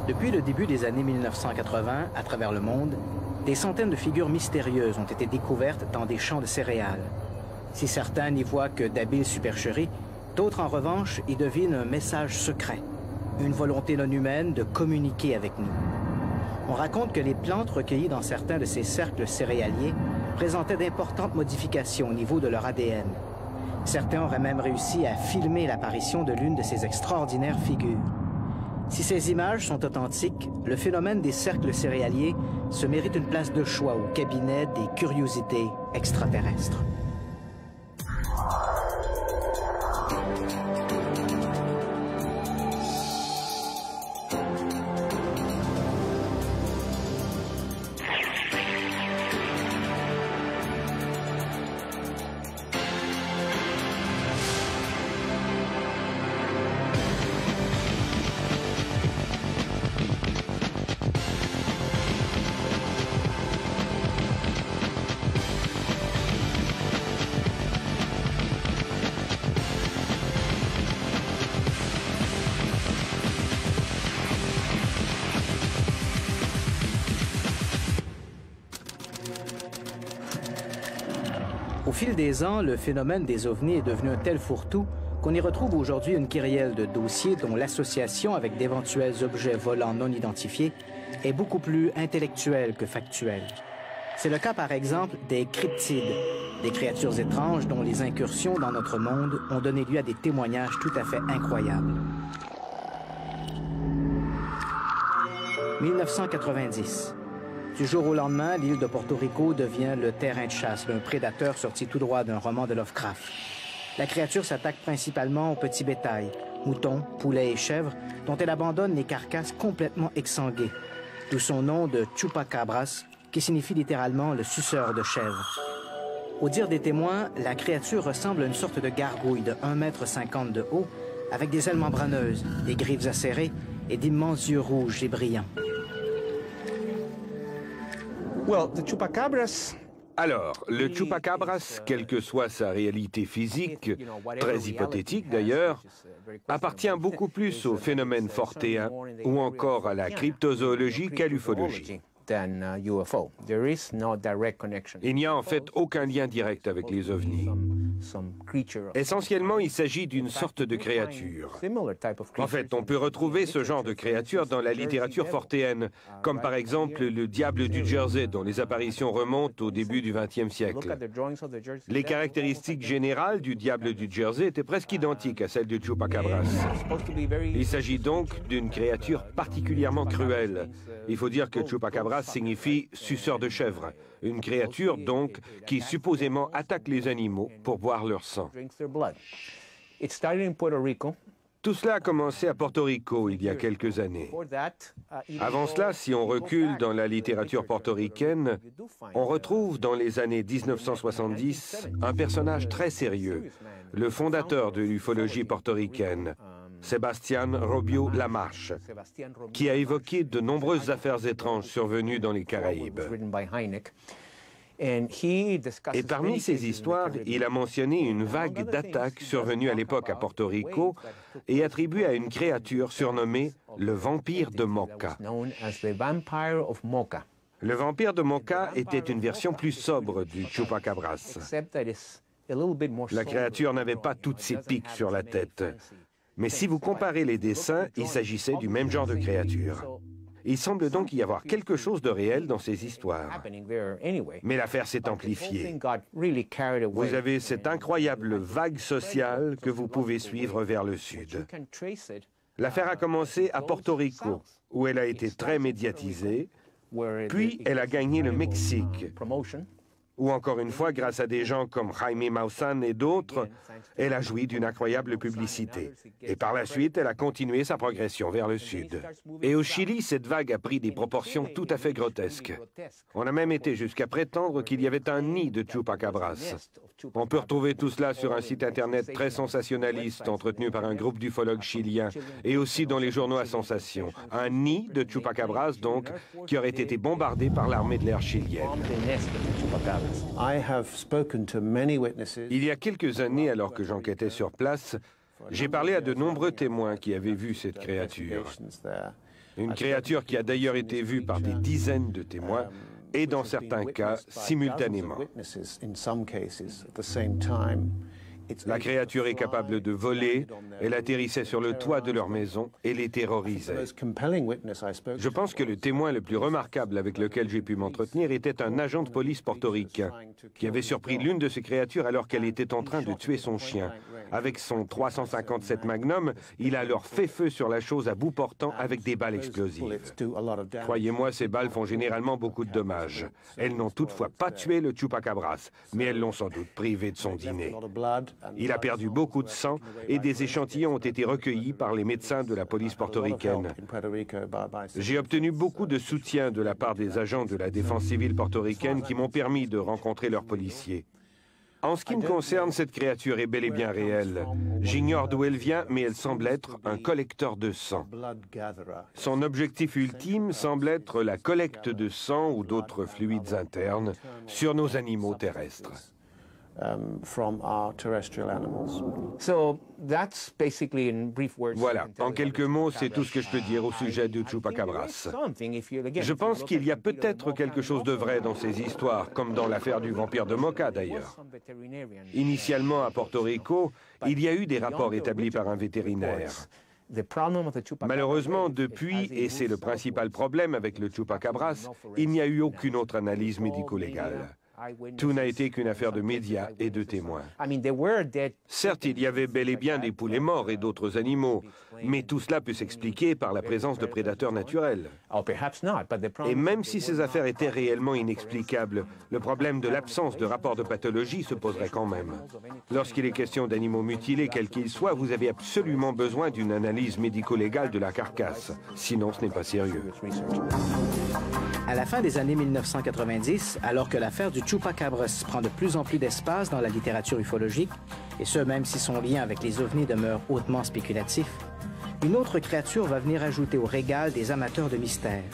Depuis le début des années 1980, à travers le monde, des centaines de figures mystérieuses ont été découvertes dans des champs de céréales. Si certains n'y voient que d'habiles supercheries, d'autres en revanche y devinent un message secret, une volonté non humaine de communiquer avec nous. On raconte que les plantes recueillies dans certains de ces cercles céréaliers présentaient d'importantes modifications au niveau de leur ADN. Certains auraient même réussi à filmer l'apparition de l'une de ces extraordinaires figures. Si ces images sont authentiques, le phénomène des cercles céréaliers se mérite une place de choix au cabinet des curiosités extraterrestres. Au fil des ans, le phénomène des ovnis est devenu un tel fourre-tout qu'on y retrouve aujourd'hui une kyrielle de dossiers dont l'association avec d'éventuels objets volants non identifiés est beaucoup plus intellectuelle que factuelle. C'est le cas par exemple des cryptides, des créatures étranges dont les incursions dans notre monde ont donné lieu à des témoignages tout à fait incroyables. 1990. Du jour au lendemain, l'île de Porto Rico devient le terrain de chasse d'un prédateur sorti tout droit d'un roman de Lovecraft. La créature s'attaque principalement au petit bétail, moutons, poulets et chèvres, dont elle abandonne les carcasses complètement exsanguées, d'où son nom de Chupacabras, qui signifie littéralement le suceur de chèvres. Au dire des témoins, la créature ressemble à une sorte de gargouille de 1,50 m de haut, avec des ailes membraneuses, des griffes acérées et d'immenses yeux rouges et brillants. Alors, le Chupacabras, quelle que soit sa réalité phisique, très hypothétique d'ailleurs, appartient beaucoup plus au phénomène fortéen ou encore à la cryptozoologie qu'à l'ufologie. Il n'y a en fait aucun lien direct avec les ovnis. Essentiellement, il s'agit d'une sorte de créature. En fait, on peut retrouver ce genre de créature dans la littérature fortéenne, comme par exemple le diable du Jersey, dont les apparitions remontent au début du XXe siècle. Les caractéristiques générales du diable du Jersey étaient presque identiques à celles du Chupacabras. Il s'agit donc d'une créature particulièrement cruelle. Il faut dire que Chupacabras signifie suceur de chèvre, une créature donc qui supposément attaque les animaux pour boire leur sang. Tout cela a commencé à Porto Rico il y a quelques années. Avant cela, si on recule dans la littérature portoricaine, on retrouve dans les années 1970 un personnage très sérieux, le fondateur de l'ufologie portoricaine, Sebastián Robio Lamarche, qui a évoqué de nombreuses affaires étranges survenues dans les Caraïbes. Et parmi ces histoires, il a mentionné une vague d'attaques survenue à l'époque à Porto Rico et attribuée à une créature surnommée le vampire de Moca. Le vampire de Moca était une version plus sobre du Chupacabras. La créature n'avait pas toutes ses piques sur la tête. Mais si vous comparez les dessins, il s'agissait du même genre de créature. Il semble donc y avoir quelque chose de réel dans ces histoires. Mais l'affaire s'est amplifiée. Vous avez cette incroyable vague sociale que vous pouvez suivre vers le sud. L'affaire a commencé à Porto Rico, où elle a été très médiatisée, puis elle a gagné le Mexique, où encore une fois, grâce à des gens comme Jaime Maussan et d'autres, elle a joui d'une incroyable publicité. Et par la suite, elle a continué sa progression vers le sud. Et au Chili, cette vague a pris des proportions tout à fait grotesques. On a même été jusqu'à prétendre qu'il y avait un nid de Chupacabras. On peut retrouver tout cela sur un site internet très sensationnaliste entretenu par un groupe d'ufologues chiliens et aussi dans les journaux à sensation. Un nid de Chupacabras, donc, qui aurait été bombardé par l'armée de l'air chilienne. Il y a quelques années, alors que j'enquêtais sur place, j'ai parlé à de nombreux témoins qui avaient vu cette créature. Une créature qui a d'ailleurs été vue par des dizaines de témoins et dans certains cas simultanément. La créature est capable de voler, elle atterrissait sur le toit de leur maison et les terrorisait. Je pense que le témoin le plus remarquable avec lequel j'ai pu m'entretenir était un agent de police portoricain qui avait surpris l'une de ces créatures alors qu'elle était en train de tuer son chien. Avec son 357 Magnum, il a alors fait feu sur la chose à bout portant avec des balles explosives. Croyez-moi, ces balles font généralement beaucoup de dommages. Elles n'ont toutefois pas tué le chupacabras, mais elles l'ont sans doute privé de son dîner. Il a perdu beaucoup de sang et des échantillons ont été recueillis par les médecins de la police portoricaine. J'ai obtenu beaucoup de soutien de la part des agents de la défense civile portoricaine qui m'ont permis de rencontrer leurs policiers. En ce qui me concerne, cette créature est bel et bien réelle. J'ignore d'où elle vient, mais elle semble être un collecteur de sang. Son objectif ultime semble être la collecte de sang ou d'autres fluides internes sur nos animaux terrestres. Voilà, en quelques mots, c'est tout ce que je peux dire au sujet du chupacabras. Je pense qu'il y a peut-être quelque chose de vrai dans ces histoires, comme dans l'affaire du vampire de Mocha d'ailleurs. Initialement à Porto Rico, il y a eu des rapports établis par un vétérinaire. Malheureusement, depuis, et c'est le principal problème avec le chupacabras, il n'y a eu aucune autre analyse médico-légale. Tout n'a été qu'une affaire de médias et de témoins. Certes, il y avait bel et bien des poulets morts et d'autres animaux, mais tout cela peut s'expliquer par la présence de prédateurs naturels. Et même si ces affaires étaient réellement inexplicables, le problème de l'absence de rapport de pathologie se poserait quand même. Lorsqu'il est question d'animaux mutilés, quels qu'ils soient, vous avez absolument besoin d'une analyse médico-légale de la carcasse. Sinon, ce n'est pas sérieux. À la fin des années 1990, alors que l'affaire du chupacabras prend de plus en plus d'espace dans la littérature ufologique, et ce même si son lien avec les ovnis demeure hautement spéculatif, une autre créature va venir ajouter au régal des amateurs de mystère.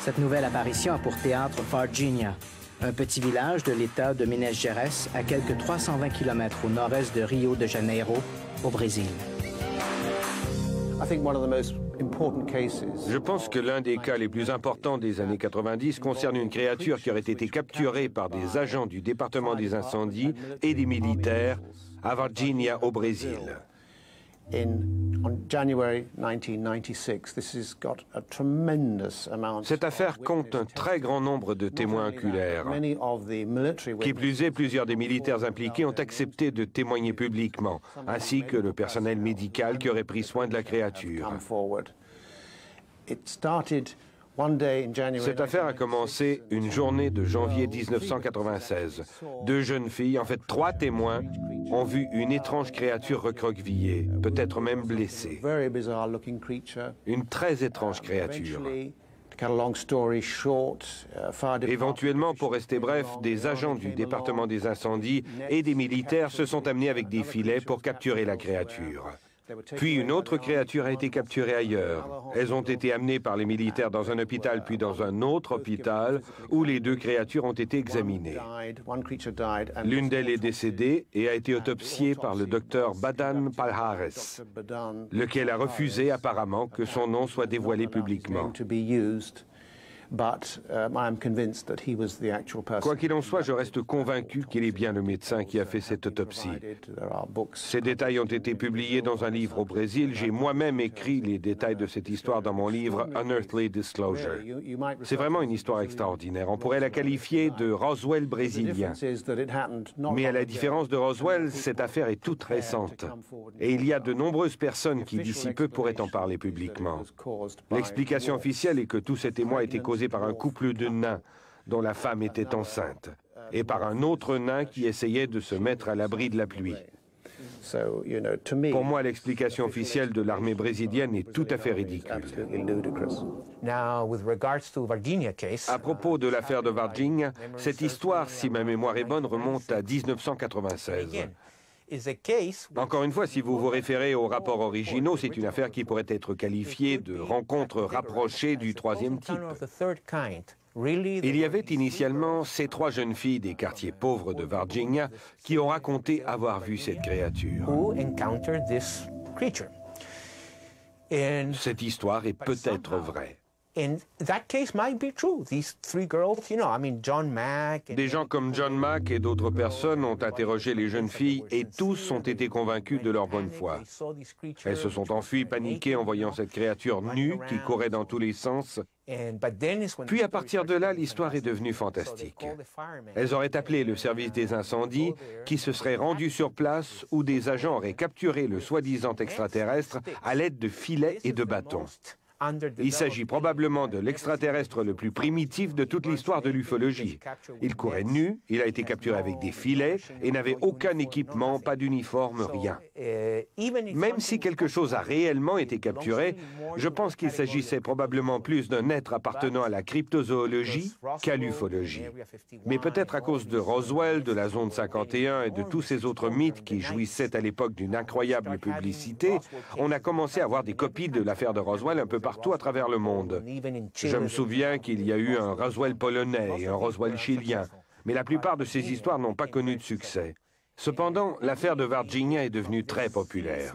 Cette nouvelle apparition a pour théâtre Varginha, un petit village de l'État de Minas Gerais à quelques 320 km au nord-est de Rio de Janeiro, au Brésil. Je pense que l'un des cas les plus importants des années 90 concerne une créature qui aurait été capturée par des agents du département des incendies et des militaires à Varginha, au Brésil. Cette affaire compte un très grand nombre de témoins oculaires. Qui plus est, plusieurs des militaires impliqués ont accepté de témoigner publiquement, ainsi que le personnel médical qui aurait pris soin de la créature. Cette affaire a commencé une journée de janvier 1996. Deux jeunes filles, en fait 3 témoins, ont vu une étrange créature recroquevillée, peut-être même blessée. Une très étrange créature. Éventuellement, pour rester bref, des agents du département des incendies et des militaires se sont amenés avec des filets pour capturer la créature. Puis une autre créature a été capturée ailleurs. Elles ont été amenées par les militaires dans un hôpital, puis dans un autre hôpital, où les 2 créatures ont été examinées. L'une d'elles est décédée et a été autopsiée par le docteur Badan Palhares, lequel a refusé apparemment que son nom soit dévoilé publiquement. Quoi qu'il en soit, je reste convaincu qu'il est bien le médecin qui a fait cette autopsie. Ces détails ont été publiés dans un livre au Brésil. J'ai moi-même écrit les détails de cette histoire dans mon livre Unearthly Disclosure. C'est vraiment une histoire extraordinaire. On pourrait la qualifier de Roswell brésilien. Mais à la différence de Roswell, cette affaire est toute récente. Et il y a de nombreuses personnes qui d'ici peu pourraient en parler publiquement. L'explication officielle est que tous ces témoins étaient causés par un couple de nains dont la femme était enceinte et par un autre nain qui essayait de se mettre à l'abri de la pluie. Pour moi, l'explication officielle de l'armée brésilienne est tout à fait ridicule. À propos de l'affaire de Varginha, cette histoire, si ma mémoire est bonne, remonte à 1996. Encore une fois, si vous vous référez aux rapports originaux, c'est une affaire qui pourrait être qualifiée de rencontre rapprochée du 3e type. Il y avait initialement ces 3 jeunes filles des quartiers pauvres de Varginha qui ont raconté avoir vu cette créature. Cette histoire est peut-être vraie. Des gens comme John Mack et d'autres personnes ont interrogé les jeunes filles et tous ont été convaincus de leur bonne foi. Elles se sont enfuies paniquées en voyant cette créature nue qui courait dans tous les sens. Puis à partir de là, l'histoire est devenue fantastique. Elles auraient appelé le service des incendies qui se serait rendu sur place où des agents auraient capturé le soi-disant extraterrestre à l'aide de filets et de bâtons. Il s'agit probablement de l'extraterrestre le plus primitif de toute l'histoire de l'ufologie. Il courait nu, il a été capturé avec des filets et n'avait aucun équipement, pas d'uniforme, rien. Même si quelque chose a réellement été capturé, je pense qu'il s'agissait probablement plus d'un être appartenant à la cryptozoologie qu'à l'ufologie. Mais peut-être à cause de Roswell, de la zone 51 et de tous ces autres mythes qui jouissaient à l'époque d'une incroyable publicité, on a commencé à avoir des copies de l'affaire de Roswell un peu partout à travers le monde. Je me souviens qu'il y a eu un Roswell polonais et un Roswell chilien, mais la plupart de ces histoires n'ont pas connu de succès. Cependant, l'affaire de Virginia est devenue très populaire.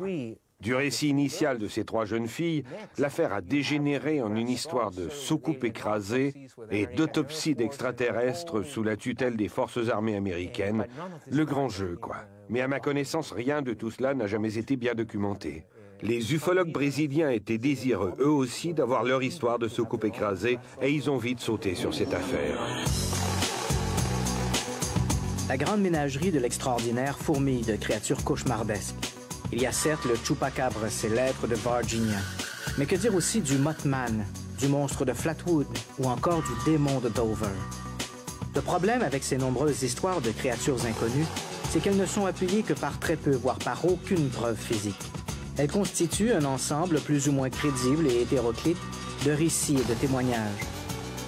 Du récit initial de ces trois jeunes filles, l'affaire a dégénéré en une histoire de soucoupe écrasée et d'autopsie d'extraterrestres sous la tutelle des forces armées américaines. Le grand jeu, quoi. Mais à ma connaissance, rien de tout cela n'a jamais été bien documenté. Les ufologues brésiliens étaient désireux, eux aussi, d'avoir leur histoire de soucoupe écrasée, et ils ont vite sauté sur cette affaire. La grande ménagerie de l'extraordinaire fourmille de créatures cauchemardesques. Il y a certes le Chupacabra célèbre de Virginia, mais que dire aussi du Mothman, du monstre de Flatwood ou encore du démon de Dover. Le problème avec ces nombreuses histoires de créatures inconnues, c'est qu'elles ne sont appuyées que par très peu, voire par aucune preuve physique. Elles constituent un ensemble plus ou moins crédible et hétéroclite de récits et de témoignages.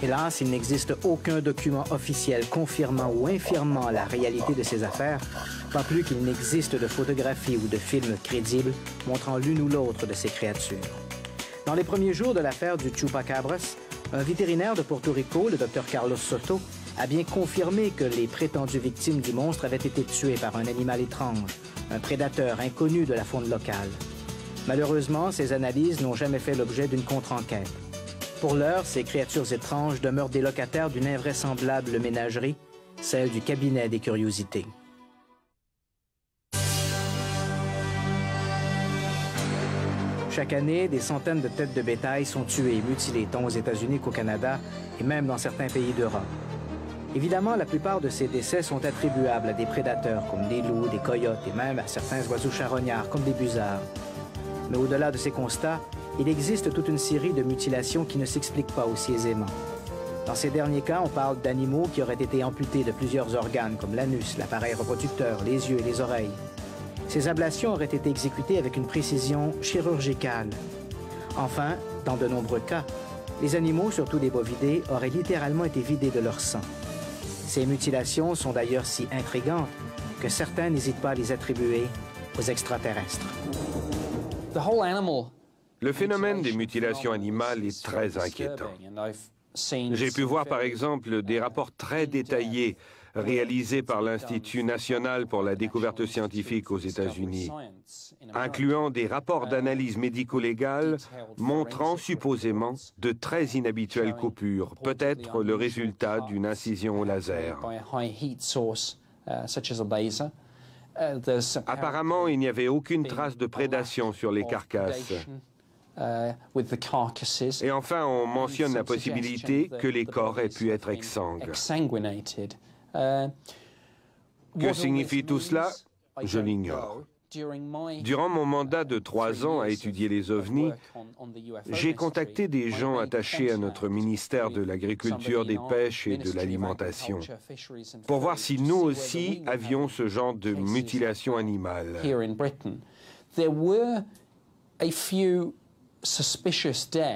Hélas, il n'existe aucun document officiel confirmant ou infirmant la réalité de ces affaires, pas plus qu'il n'existe de photographies ou de films crédibles montrant l'une ou l'autre de ces créatures. Dans les premiers jours de l'affaire du Chupacabras, un vétérinaire de Porto Rico, le Dr Carlos Soto, a bien confirmé que les prétendues victimes du monstre avaient été tuées par un animal étrange, un prédateur inconnu de la faune locale. Malheureusement, ces analyses n'ont jamais fait l'objet d'une contre-enquête. Pour l'heure, ces créatures étranges demeurent des locataires d'une invraisemblable ménagerie, celle du cabinet des curiosités. Chaque année, des centaines de têtes de bétail sont tuées et mutilées, tant aux États-Unis qu'au Canada, et même dans certains pays d'Europe. Évidemment, la plupart de ces décès sont attribuables à des prédateurs comme des loups, des coyotes et même à certains oiseaux charognards comme des busards. Mais au-delà de ces constats, il existe toute une série de mutilations qui ne s'expliquent pas aussi aisément. Dans ces derniers cas, on parle d'animaux qui auraient été amputés de plusieurs organes comme l'anus, l'appareil reproducteur, les yeux et les oreilles. Ces ablations auraient été exécutées avec une précision chirurgicale. Enfin, dans de nombreux cas, les animaux, surtout les bovidés, auraient littéralement été vidés de leur sang. Ces mutilations sont d'ailleurs si intrigantes que certains n'hésitent pas à les attribuer aux extraterrestres. Le phénomène des mutilations animales est très inquiétant. J'ai pu voir par exemple des rapports très détaillés réalisés par l'Institut national pour la découverte scientifique aux États-Unis, incluant des rapports d'analyse médico-légale montrant supposément de très inhabituelles coupures, peut-être le résultat d'une incision au laser. Apparemment, il n'y avait aucune trace de prédation sur les carcasses. Et enfin, on mentionne la possibilité que les corps aient pu être exsangues. Que signifie tout cela? Je l'ignore. Durant mon mandat de 3 ans à étudier les ovnis, j'ai contacté des gens attachés à notre ministère de l'Agriculture, des Pêches et de l'Alimentation pour voir si nous aussi avions ce genre de mutilation animale.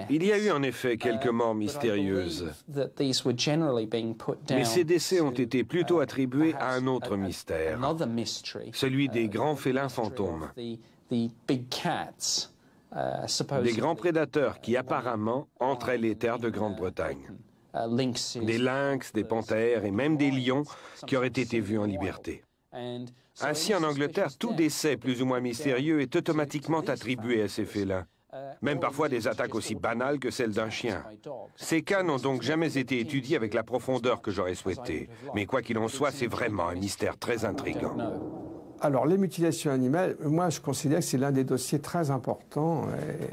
Il y a eu en effet quelques morts mystérieuses, mais ces décès ont été plutôt attribués à un autre mystère, celui des grands félins fantômes, des grands prédateurs qui apparemment entraient les terres de Grande-Bretagne, des lynx, des panthères et même des lions qui auraient été vus en liberté. Ainsi, en Angleterre, tout décès plus ou moins mystérieux est automatiquement attribué à ces félins. même parfois des attaques aussi banales que celles d'un chien. Ces cas n'ont donc jamais été étudiés avec la profondeur que j'aurais souhaité. Mais quoi qu'il en soit, c'est vraiment un mystère très intriguant. Alors, les mutilations animales, moi, je considère que c'est l'un des dossiers très importants et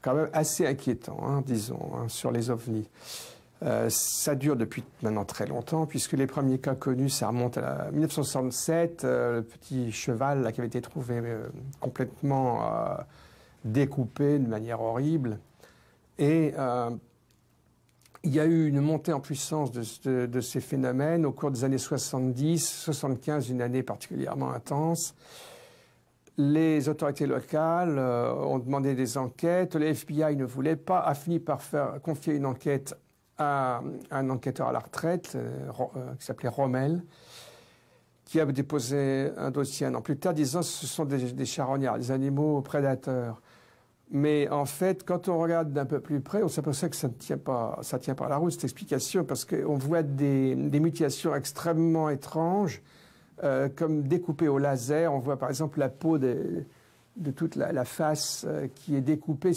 quand même assez inquiétant, hein, disons, hein, sur les ovnis. Ça dure depuis maintenant très longtemps, puisque les premiers cas connus, ça remonte à 1967, le petit cheval là, qui avait été trouvé complètement découpé de manière horrible. Et il y a eu une montée en puissance de ces phénomènes au cours des années 70, 75, une année particulièrement intense. Les autorités locales ont demandé des enquêtes. Le FBI ne voulait pas, a fini par confier une enquête à un enquêteur à la retraite qui s'appelait Rommel, qui a déposé un dossier un an plus tard disant que ce sont des charognards, des animaux prédateurs. Mais en fait, quand on regarde d'un peu plus près, on s'aperçoit que ça ne tient pas la route, cette explication, parce qu'on voit des mutations extrêmement étranges, comme découpées au laser. On voit par exemple la peau de toute la face qui est découpée.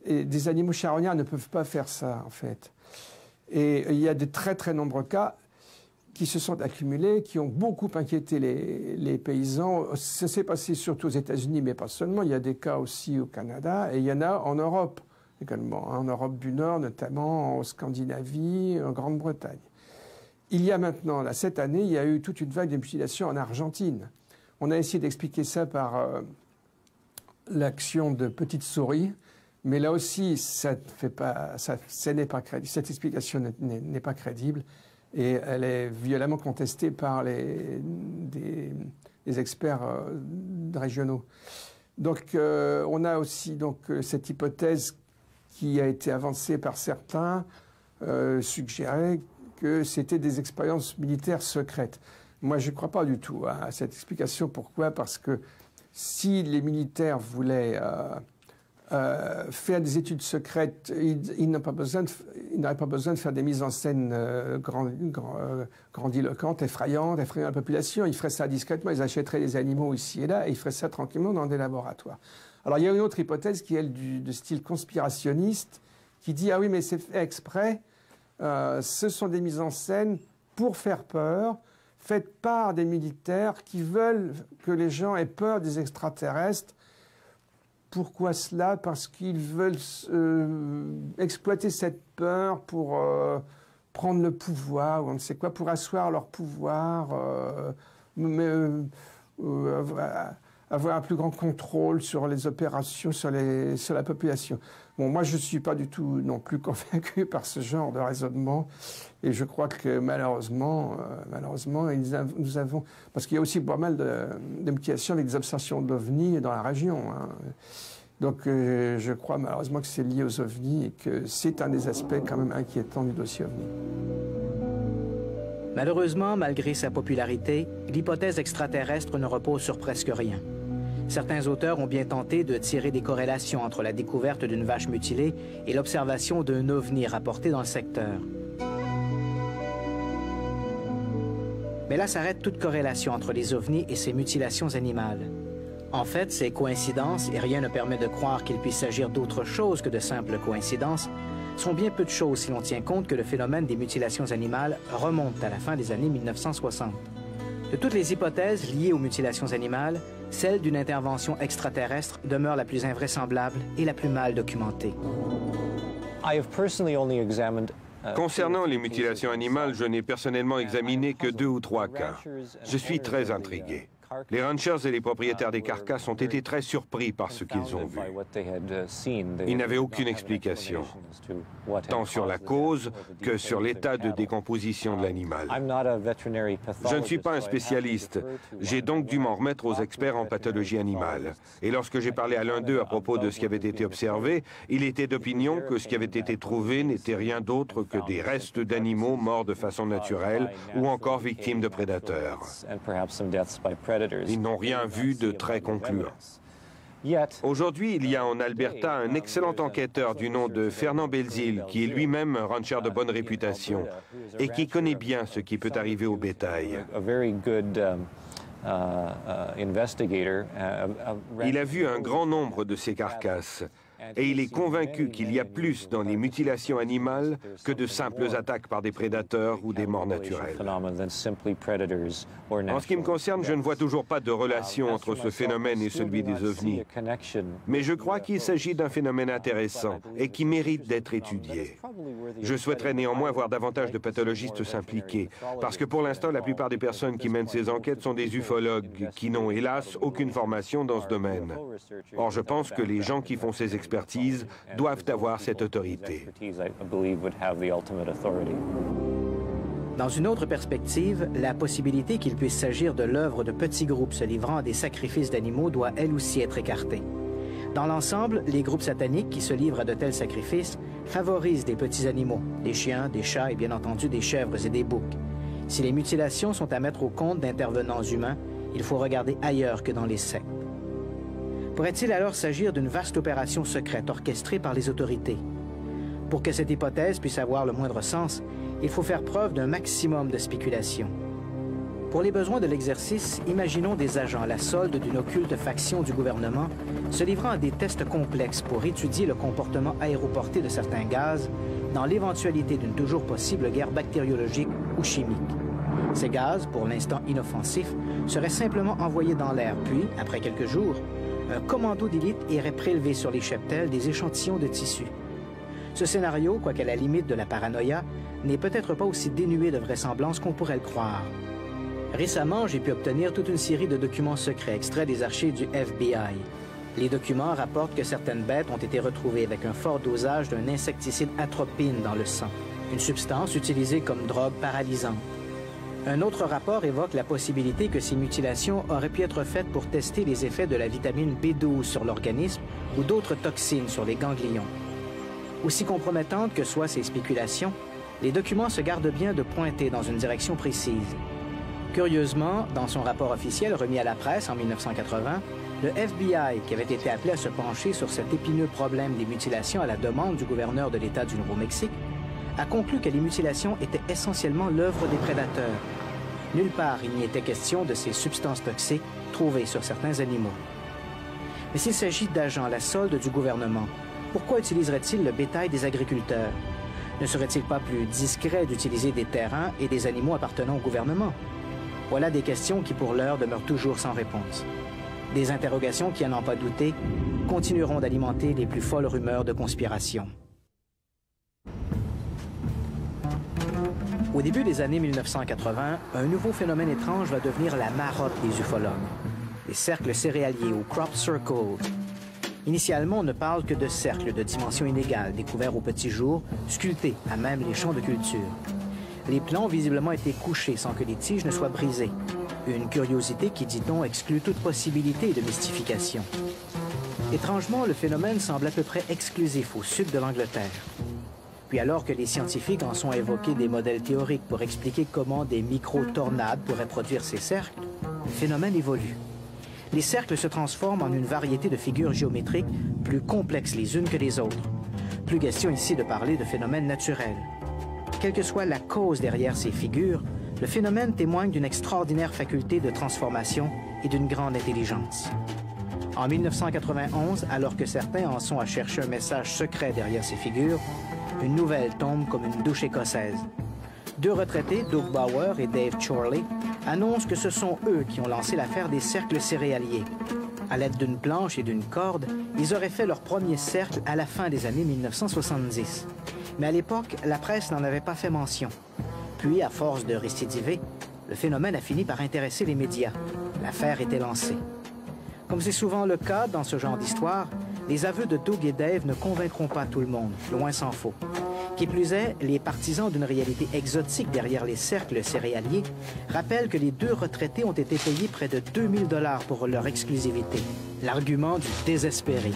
Et des animaux charognards ne peuvent pas faire ça, en fait. Et il y a de très très nombreux cas qui se sont accumulés, qui ont beaucoup inquiété les paysans. Ça s'est passé surtout aux États-Unis, mais pas seulement. Il y a des cas aussi au Canada, et il y en a en Europe également, hein, en Europe du Nord, notamment en Scandinavie, en Grande-Bretagne. Il y a maintenant, là, cette année, il y a eu toute une vague de mutilations en Argentine. On a essayé d'expliquer ça par l'action de petites souris, mais là aussi, ça n'est pas crédible. Cette explication n'est pas crédible. Et elle est violemment contestée par des experts régionaux. Donc, on a aussi cette hypothèse qui a été avancée par certains, suggérait que c'était des expériences militaires secrètes. Moi, je ne crois pas du tout à cette explication. Pourquoi? Parce que si les militaires voulaient faire des études secrètes, ils n'auraient pas besoin de faire des mises en scène grandiloquentes, effrayantes la population. Ils feraient ça discrètement, ils achèteraient des animaux ici et là, et ils feraient ça tranquillement dans des laboratoires. Alors il y a une autre hypothèse qui est de style conspirationniste, qui dit « Ah oui, mais c'est fait exprès, ce sont des mises en scène pour faire peur, faites par des militaires qui veulent que les gens aient peur des extraterrestres. » Pourquoi cela? Parce qu'ils veulent exploiter cette peur pour prendre le pouvoir, ou on ne sait quoi, pour asseoir leur pouvoir, avoir un plus grand contrôle sur les opérations, sur la population. Bon, moi, je ne suis pas du tout non plus convaincu par ce genre de raisonnement. Et je crois que malheureusement, nous avons... Parce qu'il y a aussi pas mal de mutilations avec des observations d'ovnis dans la région. Hein. Donc je crois malheureusement que c'est lié aux ovnis et que c'est un des aspects quand même inquiétants du dossier ovni. Malheureusement, malgré sa popularité, l'hypothèse extraterrestre ne repose sur presque rien. Certains auteurs ont bien tenté de tirer des corrélations entre la découverte d'une vache mutilée et l'observation d'un ovni rapporté dans le secteur. Mais là s'arrête toute corrélation entre les ovnis et ces mutilations animales. En fait, ces coïncidences, et rien ne permet de croire qu'il puisse s'agir d'autre chose que de simples coïncidences, sont bien peu de choses si l'on tient compte que le phénomène des mutilations animales remonte à la fin des années 1960. De toutes les hypothèses liées aux mutilations animales, celle d'une intervention extraterrestre demeure la plus invraisemblable et la plus mal documentée. Concernant les mutilations animales, je n'ai personnellement examiné que 2 ou 3 cas. Je suis très intrigué. Les ranchers et les propriétaires des carcasses ont été très surpris par ce qu'ils ont vu. Ils n'avaient aucune explication, tant sur la cause que sur l'état de décomposition de l'animal. Je ne suis pas un spécialiste, j'ai donc dû m'en remettre aux experts en pathologie animale. Et lorsque j'ai parlé à l'un d'eux à propos de ce qui avait été observé, il était d'opinion que ce qui avait été trouvé n'était rien d'autre que des restes d'animaux morts de façon naturelle ou encore victimes de prédateurs. Ils n'ont rien vu de très concluant. Aujourd'hui, il y a en Alberta un excellent enquêteur du nom de Fernand Belzile, qui est lui-même un rancher de bonne réputation et qui connaît bien ce qui peut arriver au bétail. Il a vu un grand nombre de ces carcasses et il est convaincu qu'il y a plus dans les mutilations animales que de simples attaques par des prédateurs ou des morts naturelles. En ce qui me concerne, je ne vois toujours pas de relation entre ce phénomène et celui des ovnis. Mais je crois qu'il s'agit d'un phénomène intéressant et qui mérite d'être étudié. Je souhaiterais néanmoins voir davantage de pathologistes s'impliquer, parce que pour l'instant, la plupart des personnes qui mènent ces enquêtes sont des ufologues qui n'ont, hélas, aucune formation dans ce domaine. Or, je pense que les gens qui font ces expertises doivent avoir cette autorité. Dans une autre perspective, la possibilité qu'il puisse s'agir de l'œuvre de petits groupes se livrant à des sacrifices d'animaux doit elle aussi être écartée. Dans l'ensemble, les groupes sataniques qui se livrent à de tels sacrifices favorisent des petits animaux, des chiens, des chats et bien entendu des chèvres et des boucs. Si les mutilations sont à mettre au compte d'intervenants humains, il faut regarder ailleurs que dans les sectes. Pourrait-il alors s'agir d'une vaste opération secrète orchestrée par les autorités? Pour que cette hypothèse puisse avoir le moindre sens, il faut faire preuve d'un maximum de spéculation. Pour les besoins de l'exercice, imaginons des agents à la solde d'une occulte faction du gouvernement se livrant à des tests complexes pour étudier le comportement aéroporté de certains gaz dans l'éventualité d'une toujours possible guerre bactériologique ou chimique. Ces gaz, pour l'instant inoffensifs, seraient simplement envoyés dans l'air, puis, après quelques jours, un commando d'élite irait prélever sur les cheptels des échantillons de tissu. Ce scénario, quoiqu'à la limite de la paranoïa, n'est peut-être pas aussi dénué de vraisemblance qu'on pourrait le croire. Récemment, j'ai pu obtenir toute une série de documents secrets extraits des archives du FBI. Les documents rapportent que certaines bêtes ont été retrouvées avec un fort dosage d'un insecticide atropine dans le sang, une substance utilisée comme drogue paralysante. Un autre rapport évoque la possibilité que ces mutilations auraient pu être faites pour tester les effets de la vitamine B12 sur l'organisme ou d'autres toxines sur les ganglions. Aussi compromettantes que soient ces spéculations, les documents se gardent bien de pointer dans une direction précise. Curieusement, dans son rapport officiel remis à la presse en 1980, le FBI, qui avait été appelé à se pencher sur cet épineux problème des mutilations à la demande du gouverneur de l'État du Nouveau-Mexique, a conclu que les mutilations étaient essentiellement l'œuvre des prédateurs. Nulle part il n'y était question de ces substances toxiques trouvées sur certains animaux. Mais s'il s'agit d'agents à la solde du gouvernement, pourquoi utiliserait-il le bétail des agriculteurs? Ne serait-il pas plus discret d'utiliser des terrains et des animaux appartenant au gouvernement? Voilà des questions qui, pour l'heure, demeurent toujours sans réponse. Des interrogations qui, à n'en pas douter, continueront d'alimenter les plus folles rumeurs de conspiration. Au début des années 1980, un nouveau phénomène étrange va devenir la marotte des ufologues, les cercles céréaliers ou crop circles. Initialement, on ne parle que de cercles de dimensions inégales découverts au petit jour, sculptés à même les champs de culture. Les plants ont visiblement été couchés sans que les tiges ne soient brisées. Une curiosité qui, dit-on, exclut toute possibilité de mystification. Étrangement, le phénomène semble à peu près exclusif au sud de l'Angleterre. Puis alors que les scientifiques en sont évoqués des modèles théoriques pour expliquer comment des micro-tornades pourraient produire ces cercles, le phénomène évolue. Les cercles se transforment en une variété de figures géométriques plus complexes les unes que les autres. Plus question ici de parler de phénomènes naturels. Quelle que soit la cause derrière ces figures, le phénomène témoigne d'une extraordinaire faculté de transformation et d'une grande intelligence. En 1991, alors que certains en sont à chercher un message secret derrière ces figures, une nouvelle tombe comme une douche écossaise. Deux retraités, Doug Bauer et Dave Chorley, annoncent que ce sont eux qui ont lancé l'affaire des cercles céréaliers. À l'aide d'une planche et d'une corde, ils auraient fait leur premier cercle à la fin des années 1970. Mais à l'époque, la presse n'en avait pas fait mention. Puis, à force de récidiver, le phénomène a fini par intéresser les médias. L'affaire était lancée. Comme c'est souvent le cas dans ce genre d'histoire, les aveux de Doug et Dave ne convaincront pas tout le monde, loin s'en faut. Qui plus est, les partisans d'une réalité exotique derrière les cercles céréaliers rappellent que les deux retraités ont été payés près de 2000 $ pour leur exclusivité. L'argument du désespéré.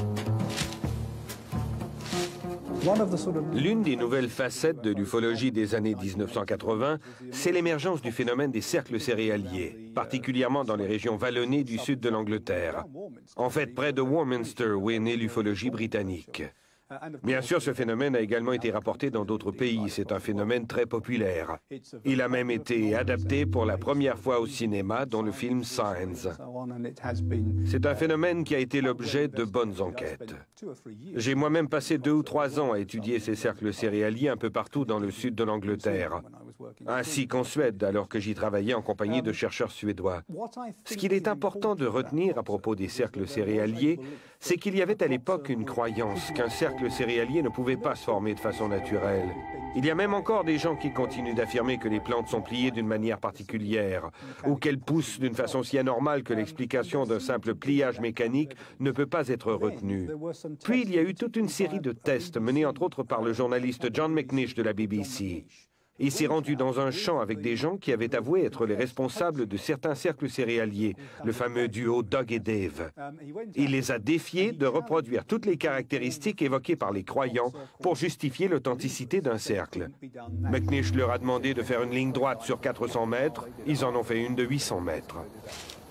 L'une des nouvelles facettes de l'ufologie des années 1980, c'est l'émergence du phénomène des cercles céréaliers, particulièrement dans les régions vallonnées du sud de l'Angleterre. En fait, près de Warminster, où est née l'ufologie britannique. Bien sûr, ce phénomène a également été rapporté dans d'autres pays. C'est un phénomène très populaire. Il a même été adapté pour la première fois au cinéma dans le film Signs. C'est un phénomène qui a été l'objet de bonnes enquêtes. J'ai moi-même passé 2 ou 3 ans à étudier ces cercles céréaliers un peu partout dans le sud de l'Angleterre, ainsi qu'en Suède, alors que j'y travaillais en compagnie de chercheurs suédois. Ce qu'il est important de retenir à propos des cercles céréaliers, c'est qu'il y avait à l'époque une croyance qu'un cercle céréalier ne pouvait pas se former de façon naturelle. Il y a même encore des gens qui continuent d'affirmer que les plantes sont pliées d'une manière particulière, ou qu'elles poussent d'une façon si anormale que l'explication d'un simple pliage mécanique ne peut pas être retenue. Puis il y a eu toute une série de tests menés entre autres par le journaliste John McNish de la BBC. Il s'est rendu dans un champ avec des gens qui avaient avoué être les responsables de certains cercles céréaliers, le fameux duo Doug et Dave. Il les a défiés de reproduire toutes les caractéristiques évoquées par les croyants pour justifier l'authenticité d'un cercle. McNish leur a demandé de faire une ligne droite sur 400 mètres, ils en ont fait une de 800 mètres.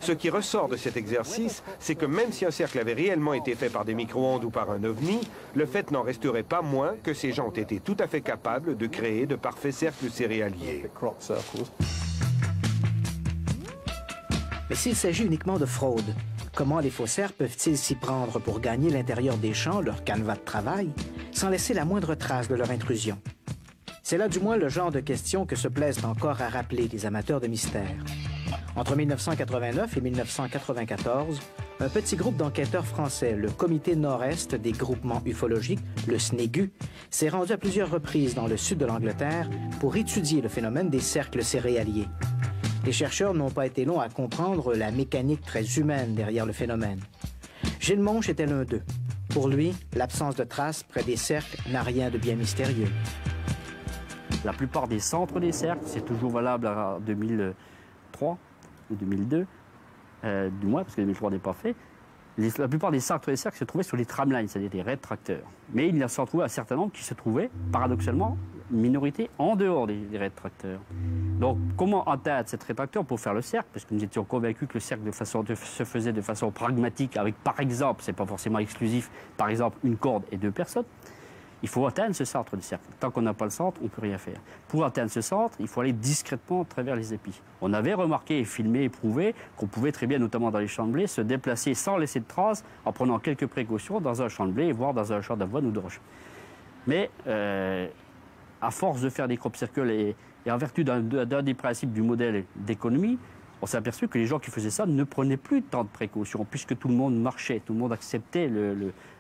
Ce qui ressort de cet exercice, c'est que même si un cercle avait réellement été fait par des micro-ondes ou par un ovni, le fait n'en resterait pas moins que ces gens ont été tout à fait capables de créer de parfaits cercles céréaliers. Mais s'il s'agit uniquement de fraude, comment les faussaires peuvent-ils s'y prendre pour gagner l'intérieur des champs, leur canevas de travail, sans laisser la moindre trace de leur intrusion? C'est là du moins le genre de questions que se plaisent encore à rappeler les amateurs de mystère. Entre 1989 et 1994, un petit groupe d'enquêteurs français, le Comité Nord-Est des groupements ufologiques, le SNEGU, s'est rendu à plusieurs reprises dans le sud de l'Angleterre pour étudier le phénomène des cercles céréaliers. Les chercheurs n'ont pas été longs à comprendre la mécanique très humaine derrière le phénomène. Gilles Monch était l'un d'eux. Pour lui, l'absence de traces près des cercles n'a rien de bien mystérieux. La plupart des centres des cercles, c'est toujours valable en 2003 ou 2002, du moins, parce que 2003 n'est pas fait. La plupart des centres des cercles se trouvaient sur les tramlines, c'est-à-dire des rétracteurs. Mais il y en s'en trouvait un certain nombre qui se trouvaient, paradoxalement, une minorité en dehors des rétracteurs. Donc, comment atteindre cette rétracteur pour faire le cercle? Parce que nous étions convaincus que le cercle se faisait de façon pragmatique, avec, par exemple, c'est pas forcément exclusif, par exemple, une corde et 2 personnes. Il faut atteindre ce centre du cercle. Tant qu'on n'a pas le centre, on ne peut rien faire. Pour atteindre ce centre, il faut aller discrètement à travers les épis. On avait remarqué, filmé et prouvé qu'on pouvait très bien, notamment dans les champs de blé, se déplacer sans laisser de traces, en prenant quelques précautions dans un champ de blé, voire dans un champ d'avoine ou d'orge. Mais à force de faire des crop circles et en vertu d'un des principes du modèle d'économie, on s'est aperçu que les gens qui faisaient ça ne prenaient plus tant de précautions, puisque tout le monde marchait, tout le monde acceptait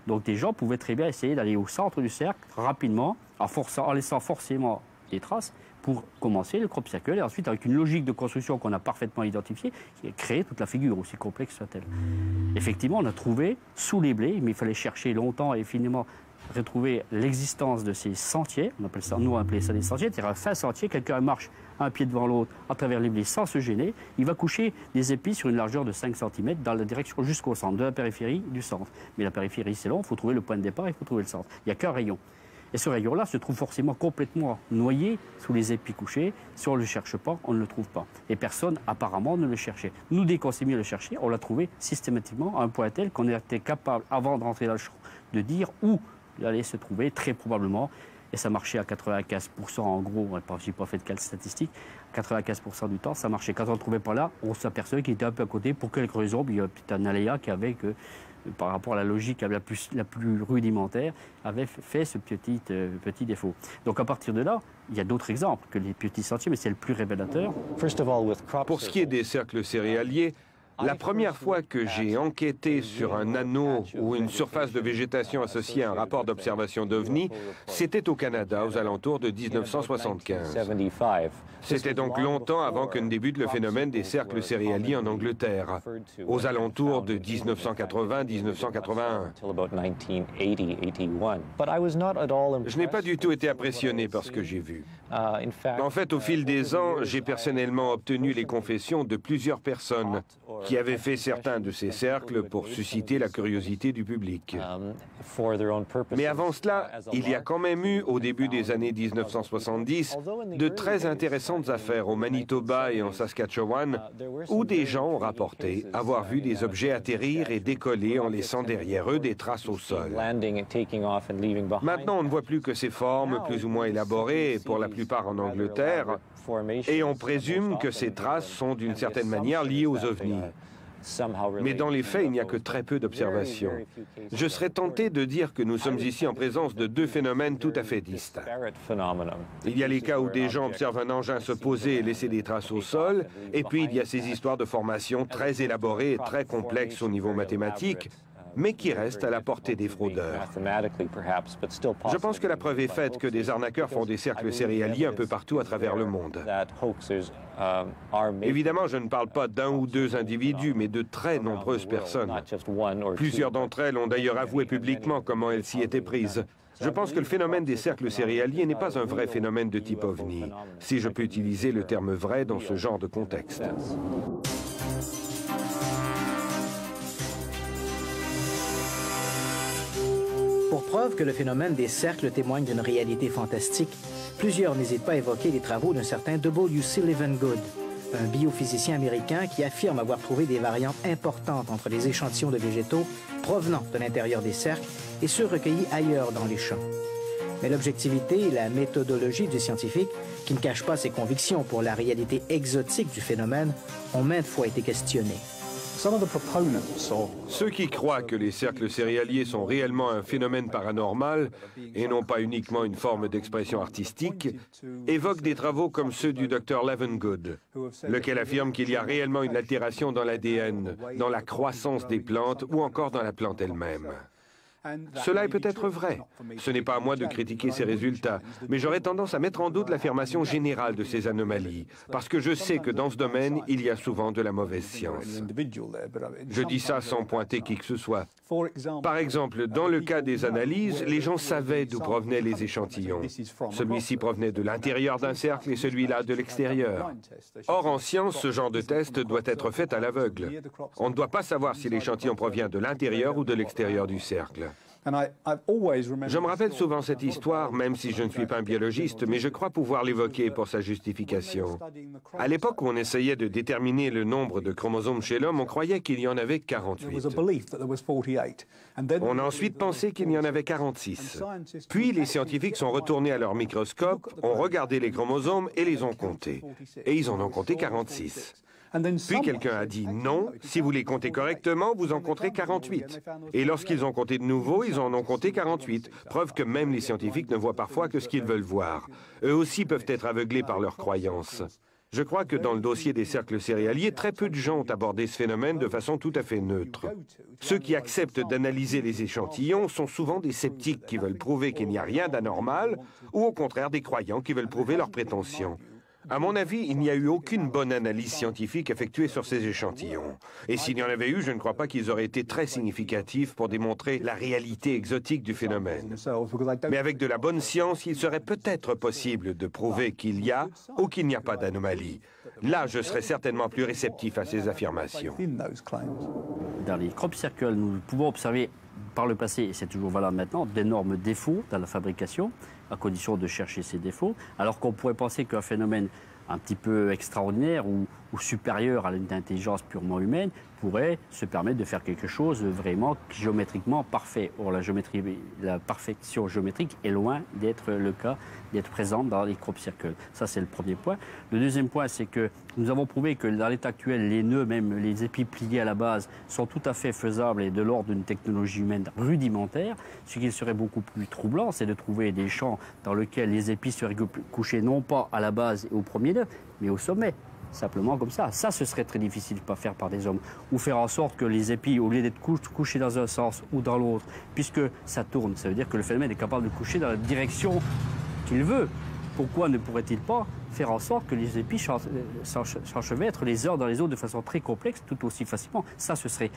Donc des gens pouvaient très bien essayer d'aller au centre du cercle rapidement, en laissant forcément des traces, pour commencer le crop circle, et ensuite avec une logique de construction qu'on a parfaitement identifiée, qui a créé toute la figure, aussi complexe soit-elle. Effectivement, on a trouvé sous les blés, mais il fallait chercher longtemps et finalement retrouver l'existence de ces sentiers. Nous on appelait ça des sentiers, c'est-à-dire un fin sentier, quelqu'un marche un pied devant l'autre à travers les blés sans se gêner, il va coucher des épis sur une largeur de 5 cm dans la direction jusqu'au centre, de la périphérie du centre. Mais la périphérie c'est long, il faut trouver le point de départ, il faut trouver le centre. Il n'y a qu'un rayon. Et ce rayon-là se trouve forcément complètement noyé sous les épis couchés. Si on ne le cherche pas, on ne le trouve pas. Et personne, apparemment, ne le cherchait. Nous, dès qu'on s'est mis à le chercher, on l'a trouvé systématiquement à un point tel qu'on était capable, avant de rentrer dans le champ, de dire où il allait se trouver, très probablement. Et ça marchait à 95% en gros. Je n'ai pas fait de calcul statistique. 95% du temps, ça marchait. Quand on ne le trouvait pas là, on s'apercevait qu'il était un peu à côté. Pour quelques raisons, il y a peut-être un aléa qui avait que, par rapport à la logique la plus rudimentaire, avait fait ce petit défaut. Donc à partir de là, il y a d'autres exemples que les petits sentiers, mais c'est le plus révélateur. Pour ce qui est des cercles céréaliers, la première fois que j'ai enquêté sur un anneau ou une surface de végétation associée à un rapport d'observation d'OVNI, c'était au Canada, aux alentours de 1975. C'était donc longtemps avant que ne débute le phénomène des cercles céréaliers en Angleterre, aux alentours de 1980-1981. Je n'ai pas du tout été impressionné par ce que j'ai vu. En fait, au fil des ans, j'ai personnellement obtenu les confessions de plusieurs personnes, qui avaient fait certains de ces cercles pour susciter la curiosité du public. Mais avant cela, il y a quand même eu, au début des années 1970, de très intéressantes affaires au Manitoba et en Saskatchewan, où des gens ont rapporté avoir vu des objets atterrir et décoller en laissant derrière eux des traces au sol. Maintenant, on ne voit plus que ces formes plus ou moins élaborées, pour la plupart en Angleterre, et on présume que ces traces sont d'une certaine manière liées aux ovnis. Mais dans les faits, il n'y a que très peu d'observations. Je serais tenté de dire que nous sommes ici en présence de deux phénomènes tout à fait distincts. Il y a les cas où des gens observent un engin se poser et laisser des traces au sol, et puis il y a ces histoires de formation très élaborées et très complexes au niveau mathématique, mais qui restent à la portée des fraudeurs. Je pense que la preuve est faite que des arnaqueurs font des cercles céréaliers un peu partout à travers le monde. Évidemment, je ne parle pas d'un ou deux individus, mais de très nombreuses personnes. Plusieurs d'entre elles ont d'ailleurs avoué publiquement comment elles s'y étaient prises. Je pense que le phénomène des cercles céréaliers n'est pas un vrai phénomène de type ovni, si je peux utiliser le terme vrai dans ce genre de contexte. Pour preuve que le phénomène des cercles témoigne d'une réalité fantastique, plusieurs n'hésitent pas à évoquer les travaux d'un certain W.C. Levengood, un biophysicien américain qui affirme avoir trouvé des variantes importantes entre les échantillons de végétaux provenant de l'intérieur des cercles et ceux recueillis ailleurs dans les champs. Mais l'objectivité et la méthodologie du scientifique, qui ne cache pas ses convictions pour la réalité exotique du phénomène, ont maintes fois été questionnées. Ceux qui croient que les cercles céréaliers sont réellement un phénomène paranormal et non pas uniquement une forme d'expression artistique évoquent des travaux comme ceux du Dr Levengood, lequel affirme qu'il y a réellement une altération dans l'ADN, dans la croissance des plantes ou encore dans la plante elle-même. Cela est peut-être vrai. Ce n'est pas à moi de critiquer ces résultats, mais j'aurais tendance à mettre en doute l'affirmation générale de ces anomalies, parce que je sais que dans ce domaine, il y a souvent de la mauvaise science. Je dis ça sans pointer qui que ce soit. Par exemple, dans le cas des analyses, les gens savaient d'où provenaient les échantillons. Celui-ci provenait de l'intérieur d'un cercle et celui-là de l'extérieur. Or, en science, ce genre de test doit être fait à l'aveugle. On ne doit pas savoir si l'échantillon provient de l'intérieur ou de l'extérieur du cercle. Je me rappelle souvent cette histoire, même si je ne suis pas un biologiste, mais je crois pouvoir l'évoquer pour sa justification. À l'époque où on essayait de déterminer le nombre de chromosomes chez l'homme, on croyait qu'il y en avait 48. On a ensuite pensé qu'il y en avait 46. Puis les scientifiques sont retournés à leur microscope, ont regardé les chromosomes et les ont comptés. Et ils en ont compté 46. Puis quelqu'un a dit non, si vous les comptez correctement, vous en compterez 48. Et lorsqu'ils ont compté de nouveau, ils en ont compté 48. Preuve que même les scientifiques ne voient parfois que ce qu'ils veulent voir. Eux aussi peuvent être aveuglés par leurs croyances. Je crois que dans le dossier des cercles céréaliers, très peu de gens ont abordé ce phénomène de façon tout à fait neutre. Ceux qui acceptent d'analyser les échantillons sont souvent des sceptiques qui veulent prouver qu'il n'y a rien d'anormal, ou au contraire des croyants qui veulent prouver leurs prétentions. À mon avis, il n'y a eu aucune bonne analyse scientifique effectuée sur ces échantillons. Et s'il y en avait eu, je ne crois pas qu'ils auraient été très significatifs pour démontrer la réalité exotique du phénomène. Mais avec de la bonne science, il serait peut-être possible de prouver qu'il y a ou qu'il n'y a pas d'anomalie. Là, je serais certainement plus réceptif à ces affirmations. Dans les crop circles, nous pouvons observer par le passé, et c'est toujours valable maintenant, d'énormes défauts dans la fabrication, à condition de chercher ces défauts, alors qu'on pourrait penser qu'un phénomène un petit peu extraordinaire ou supérieur à l'intelligence purement humaine pourrait se permettre de faire quelque chose de vraiment géométriquement parfait. Or, la perfection géométrique est loin d'être le cas, d'être présente dans les crop circles. Ça, c'est le premier point. Le deuxième point, c'est que nous avons prouvé que dans l'état actuel, les nœuds, même les épis pliés à la base, sont tout à fait faisables et de l'ordre d'une technologie humaine rudimentaire. Ce qui serait beaucoup plus troublant, c'est de trouver des champs dans lesquels les épis seraient couchés non pas à la base et au premier nœud, mais au sommet. Simplement comme ça. Ça, ce serait très difficile à faire par des hommes. Ou faire en sorte que les épis, au lieu d'être couchés dans un sens ou dans l'autre, puisque ça tourne, ça veut dire que le phénomène est capable de coucher dans la direction qu'il veut. Pourquoi ne pourrait-il pas faire en sorte que les épis s'enchevêtrent les uns dans les autres de façon très complexe, tout aussi facilement? Ça, ce serait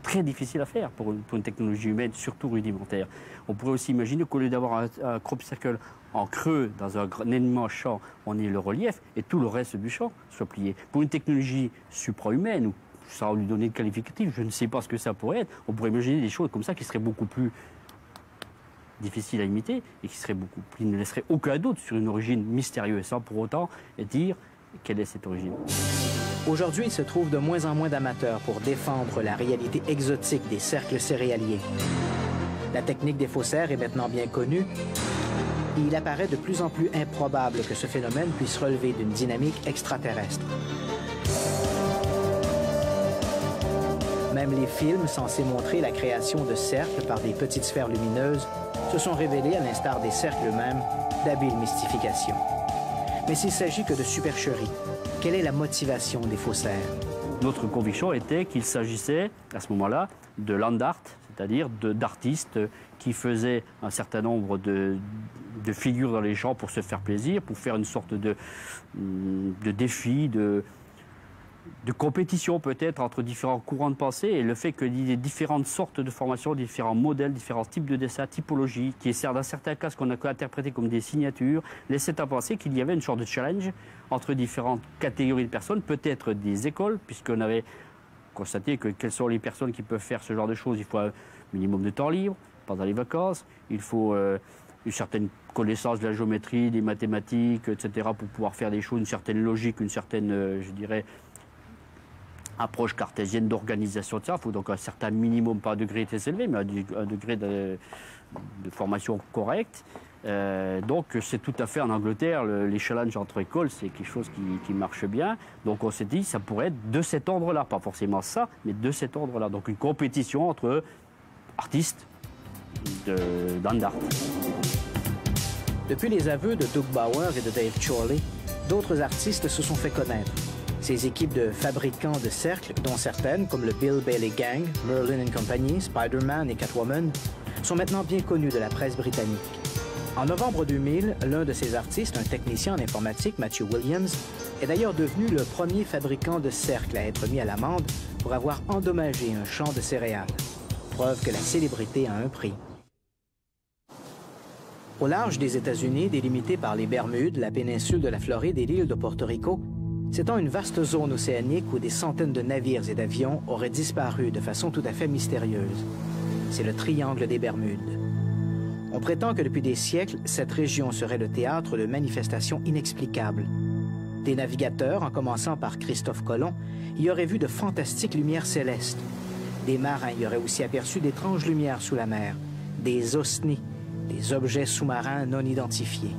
très difficile à faire pour une technologie humaine, surtout rudimentaire. On pourrait aussi imaginer qu'au lieu d'avoir un crop circle en creux dans un immense champ, on ait le relief et tout le reste du champ soit plié. Pour une technologie supra-humaine ou sans lui donner de qualificatif, je ne sais pas ce que ça pourrait être. On pourrait imaginer des choses comme ça qui seraient beaucoup plus difficiles à imiter et qui ne laisseraient aucun doute sur une origine mystérieuse, sans pour autant dire quelle est cette origine. Aujourd'hui, il se trouve de moins en moins d'amateurs pour défendre la réalité exotique des cercles céréaliers. La technique des faussaires est maintenant bien connue et il apparaît de plus en plus improbable que ce phénomène puisse relever d'une dynamique extraterrestre. Même les films censés montrer la création de cercles par des petites sphères lumineuses se sont révélés, à l'instar des cercles eux-mêmes, d'habiles mystifications. Mais s'il s'agit que de supercherie, quelle est la motivation des faussaires? Notre conviction était qu'il s'agissait, à ce moment-là, de land art, c'est-à-dire d'artistes qui faisaient un certain nombre de figures dans les champs pour se faire plaisir, pour faire une sorte de défi, de compétition peut-être entre différents courants de pensée, et le fait qu'il y ait différentes sortes de formations, différents modèles, différents types de dessins, typologies, qui est dans certains cas ce qu'on a interprété comme des signatures, laissait à penser qu'il y avait une sorte de challenge entre différentes catégories de personnes, peut-être des écoles, puisqu'on avait constaté que quelles sont les personnes qui peuvent faire ce genre de choses. Il faut un minimum de temps libre pendant les vacances, il faut une certaine connaissance de la géométrie, des mathématiques, etc., pour pouvoir faire des choses, une certaine logique, une certaine, je dirais, approche cartésienne d'organisation de ça. Il faut donc un certain minimum, pas un degré très élevé, mais un degré de formation correcte. Donc c'est tout à fait en Angleterre, les challenges entre écoles, c'est quelque chose qui marche bien. Donc on s'est dit, ça pourrait être de cet ordre-là, pas forcément ça, mais de cet ordre-là. Donc une compétition entre artistes d'art. Depuis les aveux de Doug Bauer et de Dave Chorley, d'autres artistes se sont fait connaître. Ces équipes de fabricants de cercles, dont certaines, comme le Bill Bailey Gang, Merlin & Company, Spider-Man et Catwoman, sont maintenant bien connues de la presse britannique. En novembre 2000, l'un de ces artistes, un technicien en informatique, Matthew Williams, est d'ailleurs devenu le premier fabricant de cercles à être mis à l'amende pour avoir endommagé un champ de céréales. Preuve que la célébrité a un prix. Au large des États-Unis, délimité par les Bermudes, la péninsule de la Floride et l'île de Porto Rico, s'étend une vaste zone océanique où des centaines de navires et d'avions auraient disparu de façon tout à fait mystérieuse. C'est le triangle des Bermudes. On prétend que depuis des siècles, cette région serait le théâtre de manifestations inexplicables. Des navigateurs, en commençant par Christophe Colomb, y auraient vu de fantastiques lumières célestes. Des marins y auraient aussi aperçu d'étranges lumières sous la mer, des osnis, des objets sous-marins non identifiés.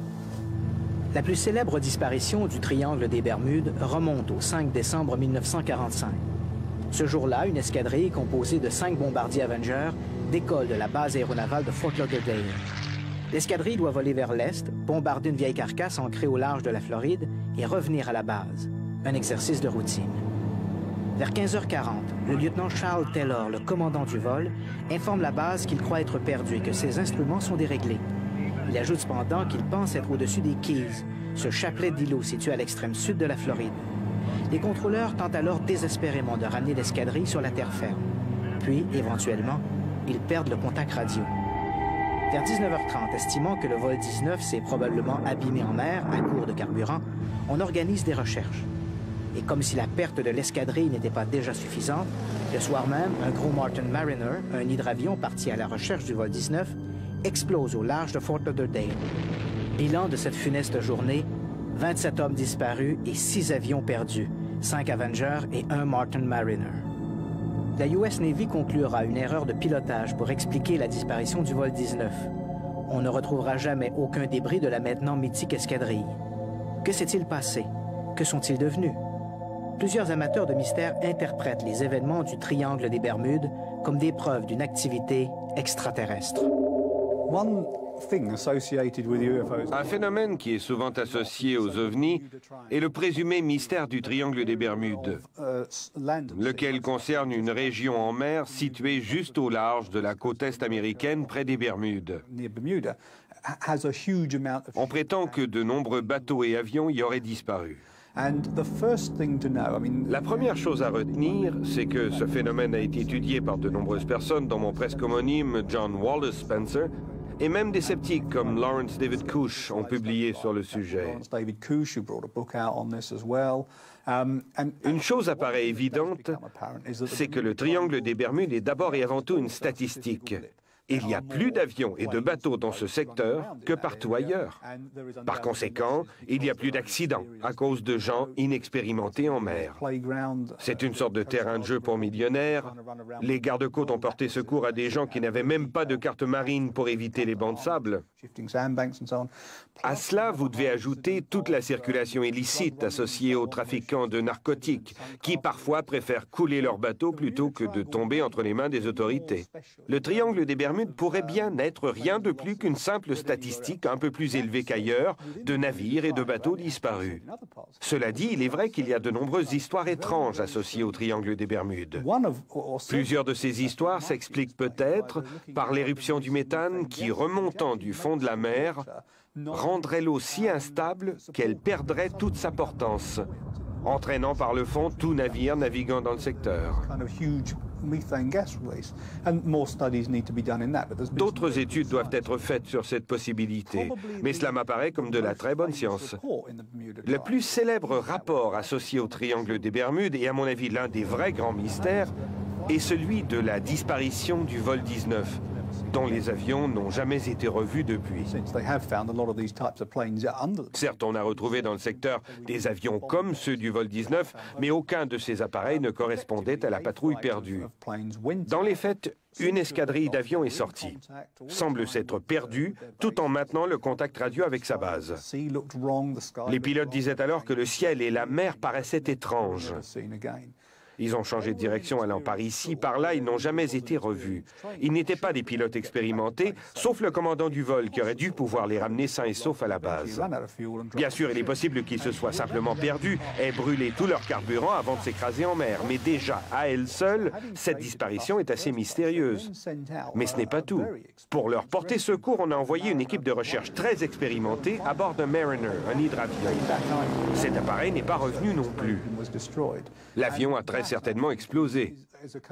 La plus célèbre disparition du triangle des Bermudes remonte au 5 décembre 1945. Ce jour-là, une escadrille composée de 5 bombardiers Avenger décolle de la base aéronavale de Fort Lauderdale. L'escadrille doit voler vers l'est, bombarder une vieille carcasse ancrée au large de la Floride et revenir à la base. Un exercice de routine. Vers 15h40, le lieutenant Charles Taylor, le commandant du vol, informe la base qu'il croit être perdu et que ses instruments sont déréglés. Il ajoute cependant qu'il pense être au-dessus des Keys, ce chapelet d'îlots situé à l'extrême sud de la Floride. Les contrôleurs tentent alors désespérément de ramener l'escadrille sur la terre ferme. Puis, éventuellement, ils perdent le contact radio. Vers 19h30, estimant que le vol 19 s'est probablement abîmé en mer à court de carburant, on organise des recherches. Et comme si la perte de l'escadrille n'était pas déjà suffisante, le soir même, un gros Martin Mariner, un hydravion parti à la recherche du vol 19, explose au large de Fort Lauderdale. Bilan de cette funeste journée, 27 hommes disparus et 6 avions perdus, 5 Avengers et 1 Martin Mariner. La US Navy conclura une erreur de pilotage pour expliquer la disparition du vol 19. On ne retrouvera jamais aucun débris de la maintenant mythique escadrille. Que s'est-il passé? Que sont-ils devenus? Plusieurs amateurs de mystère interprètent les événements du triangle des Bermudes comme des preuves d'une activité extraterrestre. Un phénomène qui est souvent associé aux ovnis est le présumé mystère du triangle des Bermudes, lequel concerne une région en mer située juste au large de la côte est américaine près des Bermudes. On prétend que de nombreux bateaux et avions y auraient disparu. La première chose à retenir, c'est que ce phénomène a été étudié par de nombreuses personnes, dont mon presque homonyme John Wallace Spencer, Et même des sceptiques comme Lawrence David Couch ont publié sur le sujet. Une chose apparaît évidente, c'est que le triangle des Bermudes est d'abord et avant tout une statistique. Il y a plus d'avions et de bateaux dans ce secteur que partout ailleurs. Par conséquent, il y a plus d'accidents à cause de gens inexpérimentés en mer. C'est une sorte de terrain de jeu pour millionnaires. Les gardes-côtes ont porté secours à des gens qui n'avaient même pas de carte marine pour éviter les bancs de sable. À cela, vous devez ajouter toute la circulation illicite associée aux trafiquants de narcotiques, qui parfois préfèrent couler leur bateau plutôt que de tomber entre les mains des autorités. Le triangle des Bermudes pourrait bien n'être rien de plus qu'une simple statistique un peu plus élevée qu'ailleurs de navires et de bateaux disparus. Cela dit, il est vrai qu'il y a de nombreuses histoires étranges associées au triangle des Bermudes. Plusieurs de ces histoires s'expliquent peut-être par l'éruption du méthane qui, remontant du fond de la mer, rendrait l'eau si instable qu'elle perdrait toute sa portance, entraînant par le fond tout navire naviguant dans le secteur. D'autres études doivent être faites sur cette possibilité, mais cela m'apparaît comme de la très bonne science. Le plus célèbre rapport associé au triangle des Bermudes, et à mon avis l'un des vrais grands mystères, est celui de la disparition du vol 19, dont les avions n'ont jamais été revus depuis. Certes, on a retrouvé dans le secteur des avions comme ceux du vol 19, mais aucun de ces appareils ne correspondait à la patrouille perdue. Dans les faits, une escadrille d'avions est sortie, semble s'être perdue, tout en maintenant le contact radio avec sa base. Les pilotes disaient alors que le ciel et la mer paraissaient étranges. Ils ont changé de direction allant par ici, par là, ils n'ont jamais été revus. Ils n'étaient pas des pilotes expérimentés, sauf le commandant du vol qui aurait dû pouvoir les ramener sains et saufs à la base. Bien sûr, il est possible qu'ils se soient simplement perdus, aient brûlé tout leur carburant avant de s'écraser en mer. Mais déjà, à elle seule, cette disparition est assez mystérieuse. Mais ce n'est pas tout. Pour leur porter secours, on a envoyé une équipe de recherche très expérimentée à bord d'un Mariner, un hydravion. Cet appareil n'est pas revenu non plus. L'avion a très certainement explosé.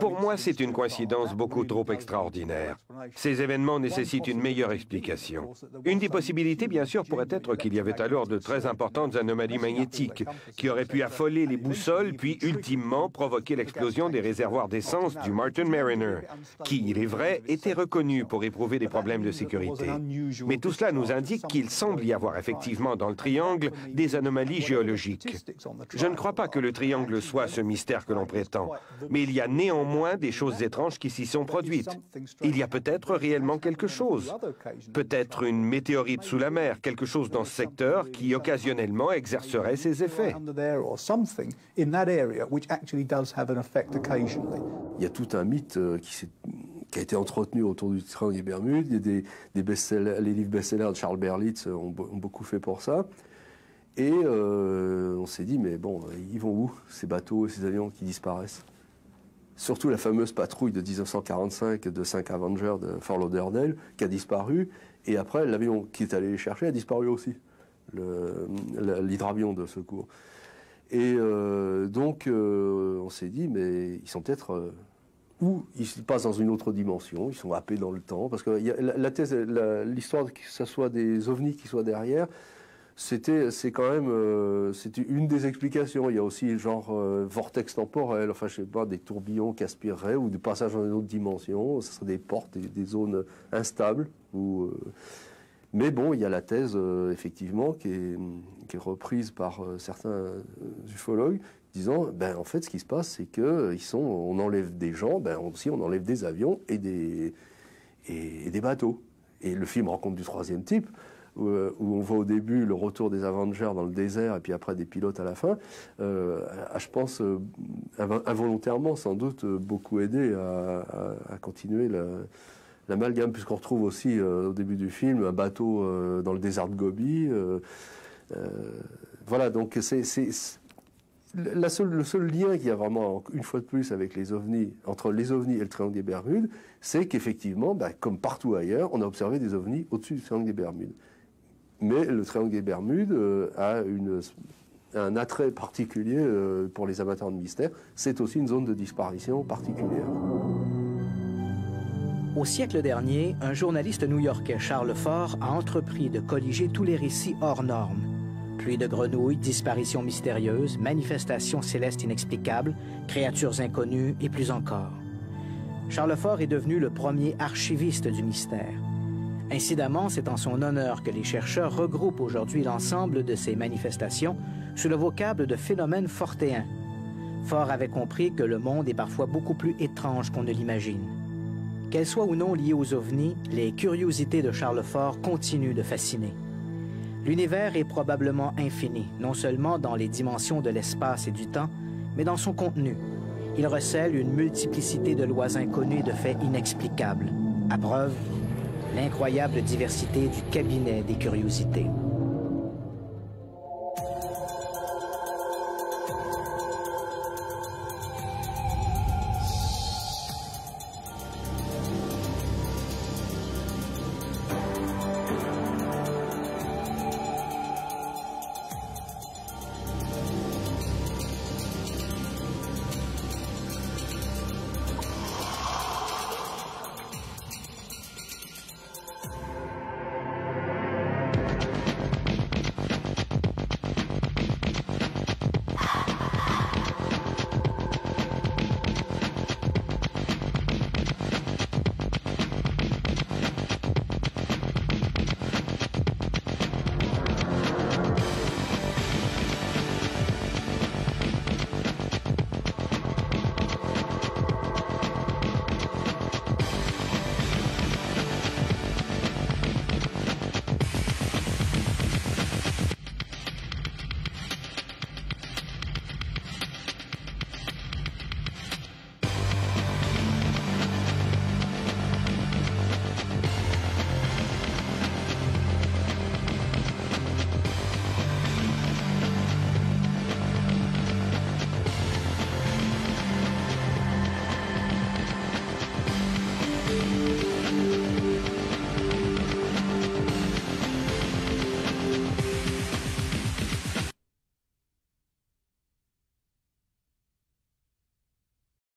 Pour moi, c'est une coïncidence beaucoup trop extraordinaire. Ces événements nécessitent une meilleure explication. Une des possibilités, bien sûr, pourrait être qu'il y avait alors de très importantes anomalies magnétiques qui auraient pu affoler les boussoles, puis ultimement provoquer l'explosion des réservoirs d'essence du Martin Mariner, qui, il est vrai, était reconnu pour éprouver des problèmes de sécurité. Mais tout cela nous indique qu'il semble y avoir effectivement dans le triangle des anomalies géologiques. Je ne crois pas que le triangle soit ce mystère que l'on prétend, mais il y a néanmoins des choses étranges qui s'y sont produites. Il y a peut-être réellement quelque chose. Peut-être une météorite sous la mer, quelque chose dans ce secteur qui occasionnellement exercerait ses effets. Il y a tout un mythe qui a été entretenu autour du triangle des Bermudes. Il y a les livres best-sellers de Charles Berlitz ont beaucoup fait pour ça. Et on s'est dit, mais bon, ils vont où, ces bateaux et ces avions qui disparaissent? Surtout la fameuse patrouille de 1945 de 5 Avengers de Fort Lauderdale qui a disparu. Et après, l'avion qui est allé les chercher a disparu aussi, l'hydravion de secours. Et donc, on s'est dit, mais ils sont peut-être... ou ils passent dans une autre dimension, ils sont happés dans le temps. Parce que l'histoire que ce soit des ovnis qui soient derrière, c'était une des explications. Il y a aussi le genre vortex temporel, enfin je sais pas, des tourbillons qui aspireraient ou des passages dans une autre dimension. Ce seraient des portes, des zones instables. Mais bon, il y a la thèse effectivement qui est reprise par certains ufologues, disant, ben en fait ce qui se passe c'est que on enlève des gens, ben aussi on enlève des avions et des bateaux. Et le film Rencontre du troisième type, où on voit au début le retour des Avengers dans le désert et puis après des pilotes à la fin, a, je pense, involontairement sans doute beaucoup aidé à continuer l'amalgame, puisqu'on retrouve aussi au début du film un bateau dans le désert de Gobi. Voilà, donc le seul lien qu'il y a vraiment, une fois de plus, avec les ovnis, entre les ovnis et le triangle des Bermudes, c'est qu'effectivement, ben, comme partout ailleurs, on a observé des ovnis au-dessus du triangle des Bermudes. Mais le triangle des Bermudes a un attrait particulier pour les amateurs de mystère. C'est aussi une zone de disparition particulière. Au siècle dernier, un journaliste new-yorkais, Charles Fort, a entrepris de colliger tous les récits hors normes. Pluie de grenouilles, disparitions mystérieuses, manifestations célestes inexplicables, créatures inconnues et plus encore. Charles Fort est devenu le premier archiviste du mystère. Incidemment, c'est en son honneur que les chercheurs regroupent aujourd'hui l'ensemble de ces manifestations sous le vocable de phénomènes fortéens. Fort avait compris que le monde est parfois beaucoup plus étrange qu'on ne l'imagine. Qu'elles soient ou non liées aux ovnis, les curiosités de Charles Fort continuent de fasciner. L'univers est probablement infini, non seulement dans les dimensions de l'espace et du temps, mais dans son contenu. Il recèle une multiplicité de lois inconnues et de faits inexplicables. À preuve, l'incroyable diversité du cabinet des curiosités.